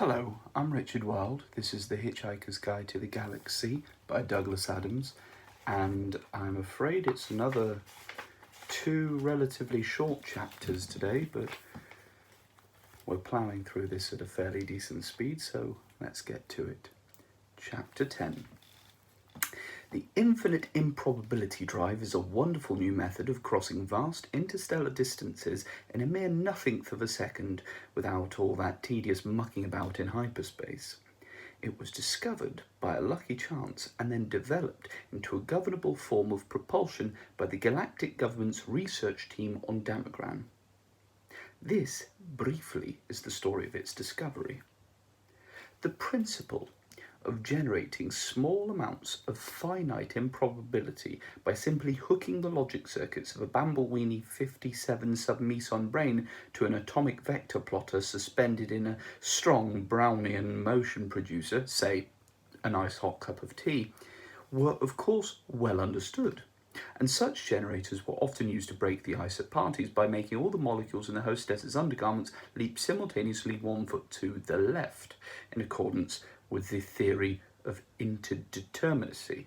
Hello, I'm Richard Wilde. This is The Hitchhiker's Guide to the Galaxy by Douglas Adams, and I'm afraid it's another two relatively short chapters today, but we're ploughing through this at a fairly decent speed, so let's get to it. Chapter 10. The infinite improbability drive is a wonderful new method of crossing vast interstellar distances in a mere nothingth of a second without all that tedious mucking about in hyperspace. It was discovered by a lucky chance and then developed into a governable form of propulsion by the Galactic Government's research team on Damagran. This, briefly, is the story of its discovery. The principle of generating small amounts of finite improbability by simply hooking the logic circuits of a Bambleweenie 57 submeson brain to an atomic vector plotter suspended in a strong Brownian motion producer, say a nice hot cup of tea, were of course well understood. And such generators were often used to break the ice at parties by making all the molecules in the hostess's undergarments leap simultaneously 1 foot to the left, in accordance with the theory of indeterminacy.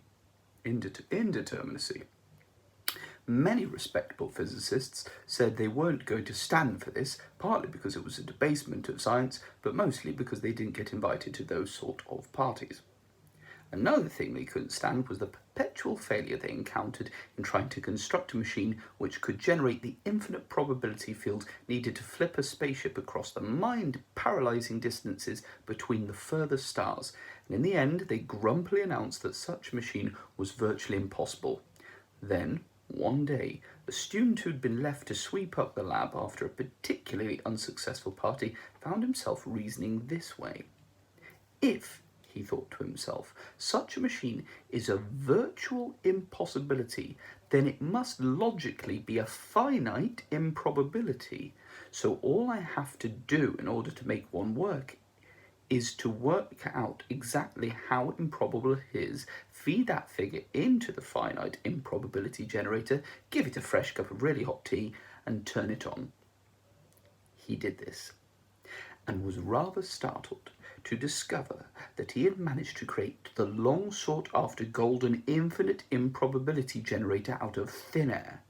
Many respectable physicists said they weren't going to stand for this, partly because it was a debasement of science, but mostly because they didn't get invited to those sort of parties. Another thing they couldn't stand was the perpetual failure they encountered in trying to construct a machine which could generate the infinite probability field needed to flip a spaceship across the mind-paralysing distances between the furthest stars, and in the end they grumpily announced that such a machine was virtually impossible. Then, one day, a student who'd been left to sweep up the lab after a particularly unsuccessful party found himself reasoning this way. If, he thought to himself, such a machine is a virtual impossibility, then it must logically be a finite improbability. So all I have to do in order to make one work is to work out exactly how improbable it is, feed that figure into the finite improbability generator, give it a fresh cup of really hot tea, and turn it on. He did this, and was rather startled to discover that he had managed to create the long-sought-after golden infinite improbability generator out of thin air.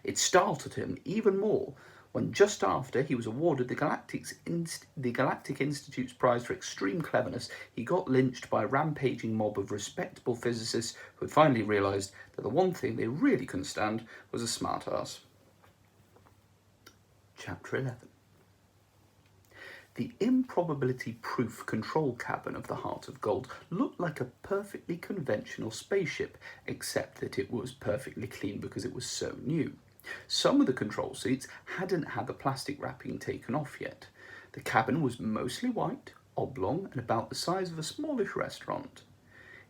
It startled him even more when, just after he was awarded the Galactic Institute's prize for extreme cleverness, he got lynched by a rampaging mob of respectable physicists who had finally realised that the one thing they really couldn't stand was a smart-ass. Chapter 11. The improbability-proof control cabin of the Heart of Gold looked like a perfectly conventional spaceship, except that it was perfectly clean because it was so new. Some of the control seats hadn't had the plastic wrapping taken off yet. The cabin was mostly white, oblong, and about the size of a smallish restaurant.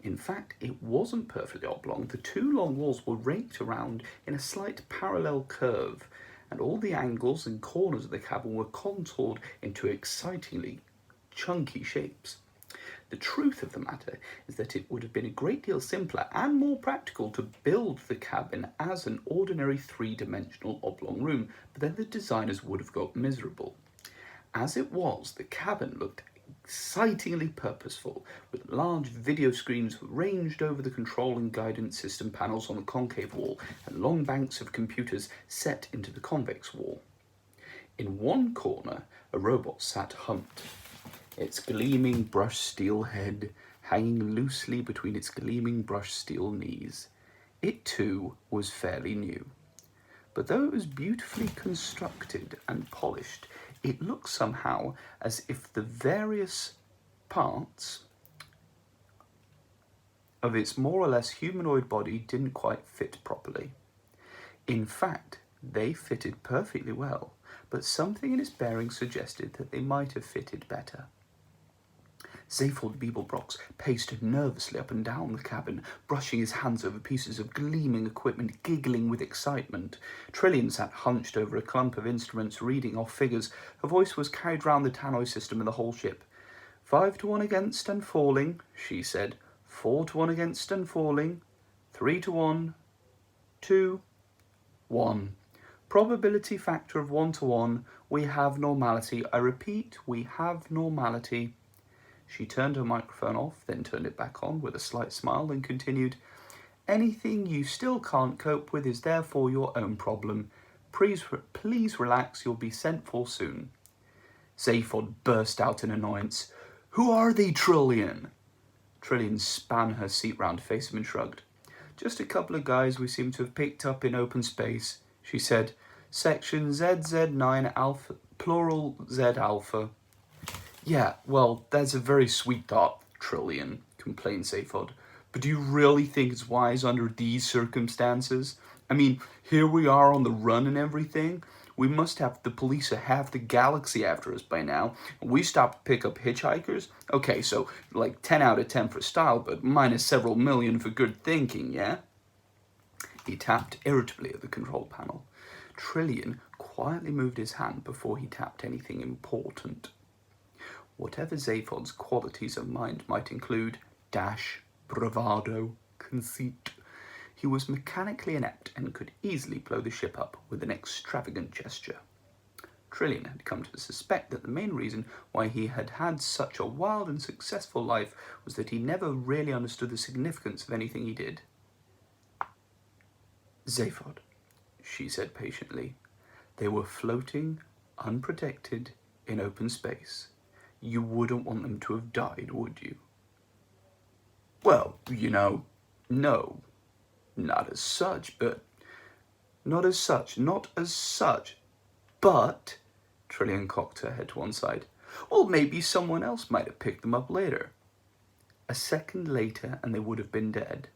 In fact, it wasn't perfectly oblong. The two long walls were raked around in a slight parallel curve, and all the angles and corners of the cabin were contoured into excitingly chunky shapes. The truth of the matter is that it would have been a great deal simpler and more practical to build the cabin as an ordinary three-dimensional oblong room, but then the designers would have got miserable. As it was, the cabin looked excitingly purposeful, with large video screens ranged over the control and guidance system panels on the concave wall and long banks of computers set into the convex wall. In one corner, a robot sat humped, its gleaming brushed steel head hanging loosely between its gleaming brushed steel knees. It too was fairly new. But though it was beautifully constructed and polished, it looked somehow as if the various parts of its more or less humanoid body didn't quite fit properly. In fact, they fitted perfectly well, but something in its bearing suggested that they might have fitted better. Zaphod Beeblebrox paced nervously up and down the cabin, brushing his hands over pieces of gleaming equipment, giggling with excitement. Trillian sat hunched over a clump of instruments, reading off figures. Her voice was carried round the tannoy system of the whole ship. 5 to 1 against and falling, she said. 4 to 1 against and falling. 3 to 1. 2. 1. Probability factor of 1 to 1. We have normality. I repeat, we have normality. She turned her microphone off, then turned it back on with a slight smile and continued, "Anything you still can't cope with is therefore your own problem. Please relax, you'll be sent for soon." Zaphod burst out in annoyance. "Who are they, Trillian?" Trillian span her seat round to face him and shrugged. "Just a couple of guys we seem to have picked up in open space," she said. "Section ZZ9 Alpha, plural Z Alpha." "Yeah, well, that's a very sweet thought, Trillian," complained Zaphod. "But do you really think it's wise under these circumstances? I mean, here we are on the run and everything. We must have the police of half the galaxy after us by now. We stopped to pick up hitchhikers? Okay, so like 10 out of 10 for style, but minus several million for good thinking, yeah?" He tapped irritably at the control panel. Trillian quietly moved his hand before he tapped anything important. Whatever Zaphod's qualities of mind might include, dash, bravado, conceit, he was mechanically inept and could easily blow the ship up with an extravagant gesture. Trillian had come to suspect that the main reason why he had had such a wild and successful life was that he never really understood the significance of anything he did. "Zaphod," she said patiently. "They were floating, unprotected, in open space. You wouldn't want them to have died, would you?" "Well, no. Not as such, but..." Not as such. But..." Trillian cocked her head to one side. "Well, maybe someone else might have picked them up later." "A second later and they would have been dead."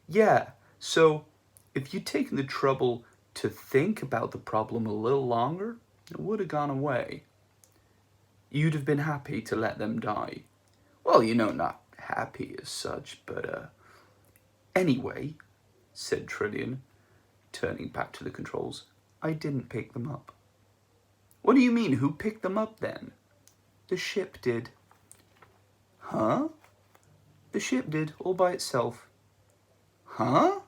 "Yeah, so if you'd taken the trouble to think about the problem a little longer, it would have gone away. You'd have been happy to let them die." "Well, not happy as such, but, Anyway," said Trillian, turning back to the controls, "I didn't pick them up." "What do you mean? Who picked them up, then?" "The ship did." "Huh?" "The ship did, all by itself." "Huh?"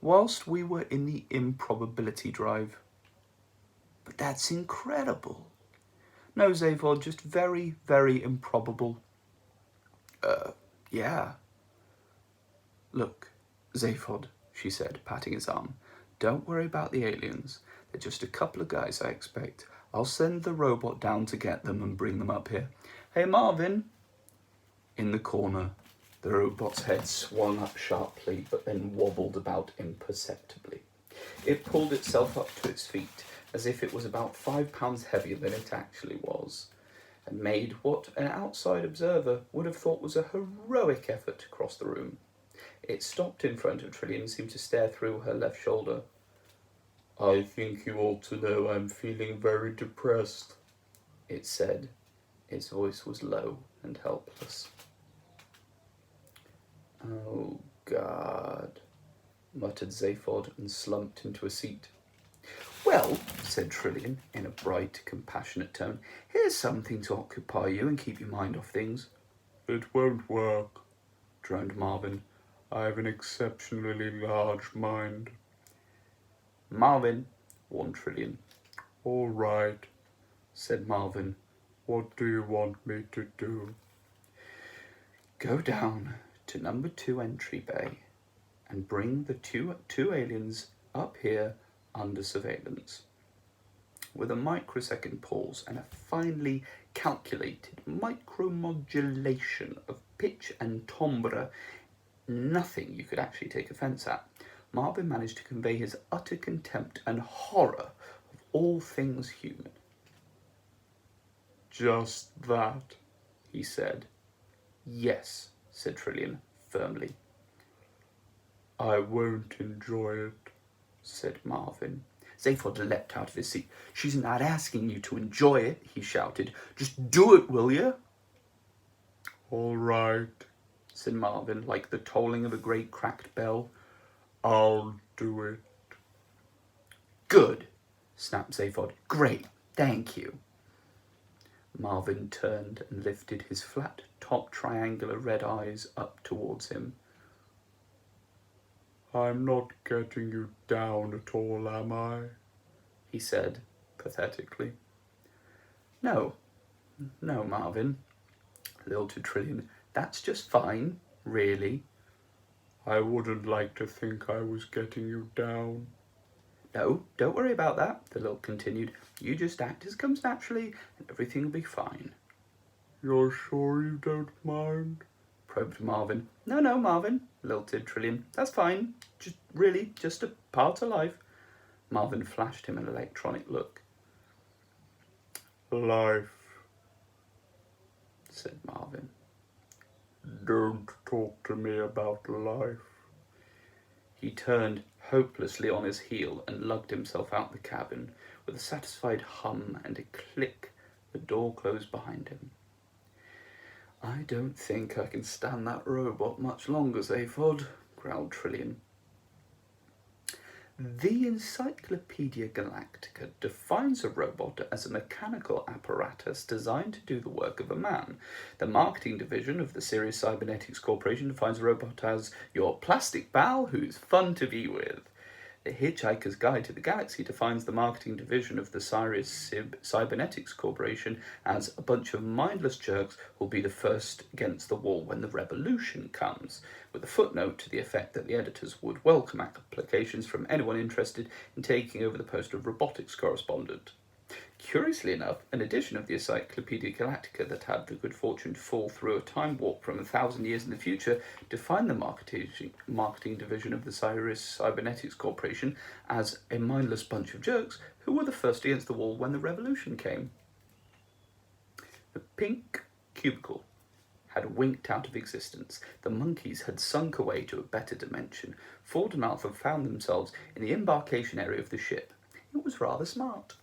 "Whilst we were in the improbability drive." "But that's incredible." "No, Zaphod, just very, very improbable." Yeah." "Look, Zaphod," she said, patting his arm. "Don't worry about the aliens. They're just a couple of guys, I expect. I'll send the robot down to get them and bring them up here. Hey, Marvin." In the corner, the robot's head swung up sharply, but then wobbled about imperceptibly. It pulled itself up to its feet, as if it was about 5 pounds heavier than it actually was, and made what an outside observer would have thought was a heroic effort to cross the room. It stopped in front of Trillian and seemed to stare through her left shoulder. "I think you ought to know I'm feeling very depressed," it said. Its voice was low and helpless. "Oh, God," muttered Zaphod and slumped into a seat. "Well," said Trillian in a bright, compassionate tone, "here's something to occupy you and keep your mind off things." "It won't work," droned Marvin. "I have an exceptionally large mind." "Marvin," warned Trillian. "All right," said Marvin. "What do you want me to do?" "Go down to number 2 entry bay and bring the two aliens up here under surveillance." With a microsecond pause and a finely calculated micromodulation of pitch and timbre, nothing you could actually take offence at, Marvin managed to convey his utter contempt and horror of all things human. "Just that?" he said. "Yes," said Trillian firmly. "I won't enjoy it," said Marvin. Zaphod leapt out of his seat. "She's not asking you to enjoy it," he shouted. "Just do it, will you?" "All right," said Marvin, like the tolling of a great cracked bell. "I'll do it." "Good," snapped Zaphod. "Great, thank you." Marvin turned and lifted his flat-topped triangular red eyes up towards him. "I'm not getting you down at all, am I?" he said, pathetically. No, Marvin," Little Trillion, that's just fine, really. I wouldn't like to think I was getting you down. No, don't worry about that, the Lilt continued. You just act as comes naturally, and everything will be fine. You're sure you don't mind? Probed Marvin. No, Marvin, lilted Trillion. That's fine. Just a part of life. Marvin flashed him an electronic look. Life, said Marvin. Don't talk to me about life. He turned hopelessly on his heel and lugged himself out the cabin. With a satisfied hum and a click, the door closed behind him. I don't think I can stand that robot much longer, Zaphod, growled Trillion. The Encyclopedia Galactica defines a robot as a mechanical apparatus designed to do the work of a man. The marketing division of the Sirius Cybernetics Corporation defines a robot as your plastic pal who's fun to be with. The Hitchhiker's Guide to the Galaxy defines the marketing division of the Sirius Cybernetics Corporation as a bunch of mindless jerks who'll be the first against the wall when the revolution comes, with a footnote to the effect that the editors would welcome applications from anyone interested in taking over the post of robotics correspondent. Curiously enough, an edition of the Encyclopedia Galactica that had the good fortune to fall through a time warp from 1,000 years in the future defined the marketing division of the Sirius Cybernetics Corporation as a mindless bunch of jerks who were the first against the wall when the revolution came. The pink cubicle had winked out of existence. The monkeys had sunk away to a better dimension. Ford and Arthur found themselves in the embarkation area of the ship. It was rather smart.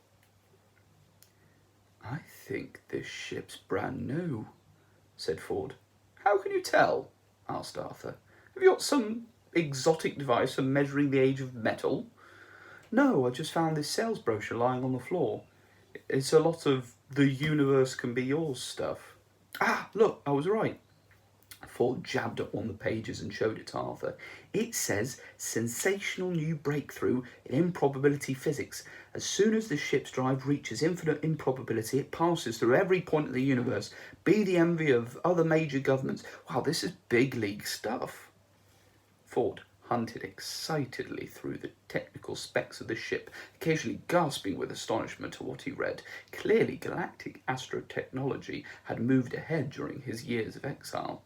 I think this ship's brand new, said Ford. How can you tell? Asked Arthur. Have you got some exotic device for measuring the age of metal? No, I just found this sales brochure lying on the floor. It's a lot of the universe can be yours stuff. Ah, look, I was right. Ford jabbed at one of the pages and showed it to Arthur. It says, sensational new breakthrough in improbability physics. As soon as the ship's drive reaches infinite improbability, it passes through every point of the universe. Be the envy of other major governments. Wow, this is big league stuff. Ford hunted excitedly through the technical specs of the ship, occasionally gasping with astonishment at what he read. Clearly, galactic astrotechnology had moved ahead during his years of exile.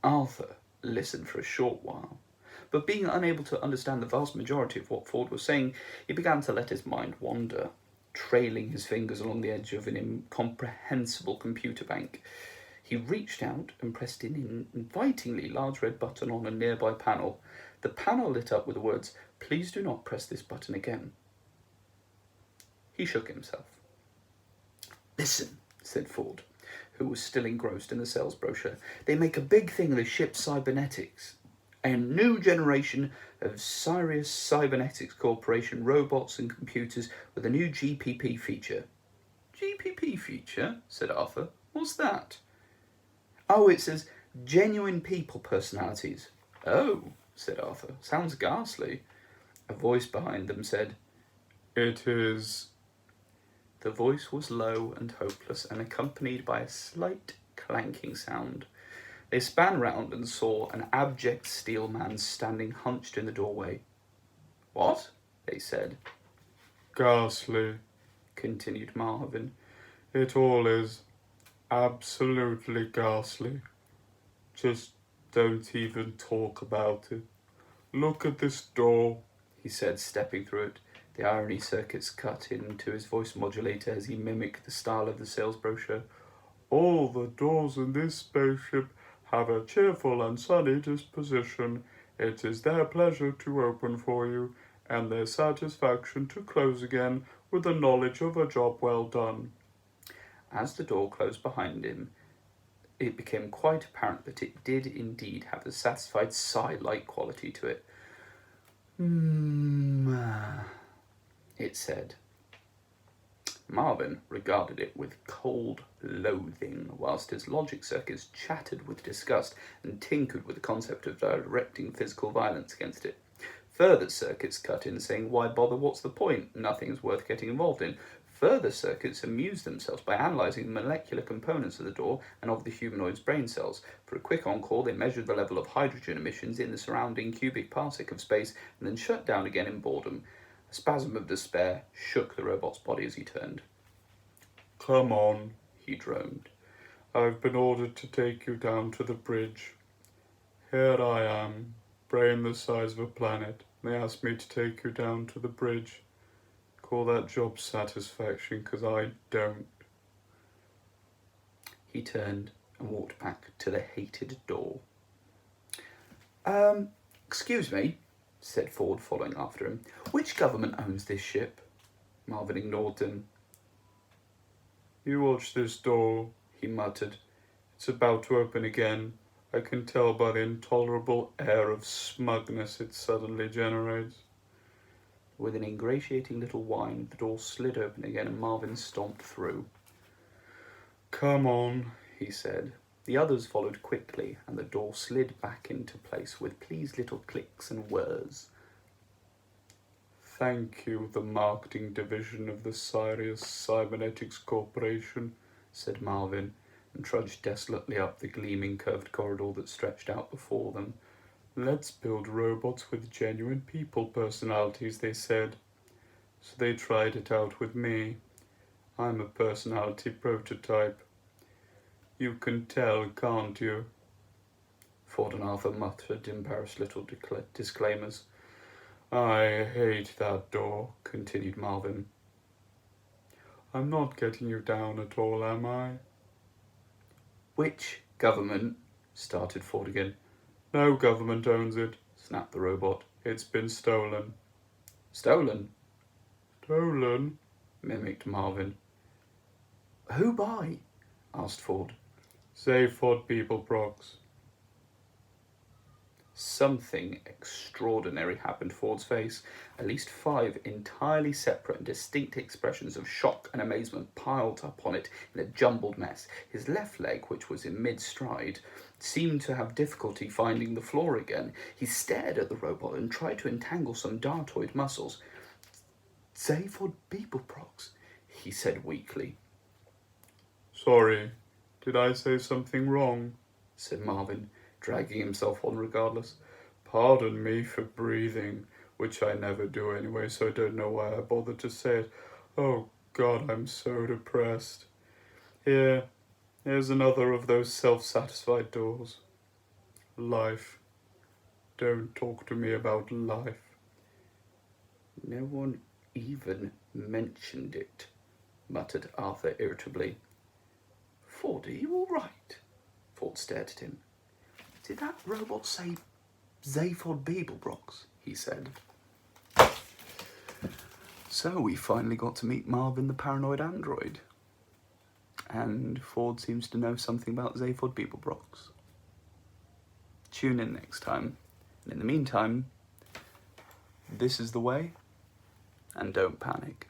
Arthur listened for a short while, but being unable to understand the vast majority of what Ford was saying, he began to let his mind wander, trailing his fingers along the edge of an incomprehensible computer bank. He reached out and pressed an invitingly large red button on a nearby panel. The panel lit up with the words, "Please do not press this button again." He shook himself. "Listen," said Ford, who was still engrossed in the sales brochure. "They make a big thing of the ship's cybernetics. A new generation of Sirius Cybernetics Corporation robots and computers with a new GPP feature." "GPP feature?" said Arthur. "What's that?" "Oh, it says genuine people personalities." "Oh," said Arthur. "Sounds ghastly." A voice behind them said, "It is." The voice was low and hopeless and accompanied by a slight clanking sound. They span round and saw an abject steel man standing hunched in the doorway. "What?" they said. "Ghastly," continued Marvin. "It all is. Absolutely ghastly. Just don't even talk about it. Look at this door," he said, stepping through it. The irony circuits cut into his voice modulator as he mimicked the style of the sales brochure. "All the doors in this spaceship have a cheerful and sunny disposition. It is their pleasure to open for you, and their satisfaction to close again with the knowledge of a job well done." As the door closed behind him, it became quite apparent that it did indeed have a satisfied sigh-like quality to it. It said. Marvin regarded it with cold loathing, whilst his logic circuits chattered with disgust and tinkered with the concept of directing physical violence against it. Further circuits cut in, saying, "Why bother? What's the point? Nothing's worth getting involved in." Further circuits amused themselves by analysing the molecular components of the door and of the humanoid's brain cells. For a quick encore, they measured the level of hydrogen emissions in the surrounding cubic parsec of space and then shut down again in boredom. A spasm of despair shook the robot's body as he turned. Come on, He droned. I've been ordered to take you down to the bridge. Here I am, brain the size of a planet. They asked me to take you down to the bridge. Call that job satisfaction, 'cause I don't. He turned and walked back to the hated door. Excuse me, said Ford, following after him. Which government owns this ship? Marvin ignored him. You watch this door, He muttered. it's about to open again. I can tell by the intolerable air of smugness it suddenly generates. With an ingratiating little whine, the door slid open again and Marvin stomped through. Come on, He said. The others followed quickly, and the door slid back into place with pleased little clicks and whirs. Thank you, the marketing division of the Sirius Cybernetics Corporation, said Marvin, and trudged desolately up the gleaming curved corridor that stretched out before them. Let's build robots with genuine people personalities, they said. So they tried it out with me. I'm a personality prototype. You can tell, can't you? Ford and Arthur muttered embarrassed little disclaimers. I hate that door, continued Marvin. I'm not getting you down at all, am I? Which government? Started Ford again. No government owns it, Snapped the robot. it's been stolen. Stolen? Stolen? Mimicked Marvin. Who by? Asked Ford. Zaphod Beeblebrox. Something extraordinary happened to Ford's face. At least 5 entirely separate and distinct expressions of shock and amazement piled up on it in a jumbled mess. His left leg, which was in mid-stride, seemed to have difficulty finding the floor again. He stared at the robot and tried to entangle some dartoid muscles. Zaphod Beeblebrox, he said weakly. Sorry, did I say something wrong? Said Marvin, dragging himself on regardless. Pardon me for breathing, which I never do anyway, so I don't know why I bothered to say it. Oh God, I'm so depressed. Here's another of those self-satisfied doors. Life. Don't talk to me about life. No one even mentioned it, muttered Arthur irritably. Ford, are you all right? Ford stared at him. Did that robot say Zaphod Beeblebrox? He said. So we finally got to meet Marvin the paranoid android. And Ford seems to know something about Zaphod Beeblebrox. Tune in next time. And in the meantime, this is the way, and don't panic.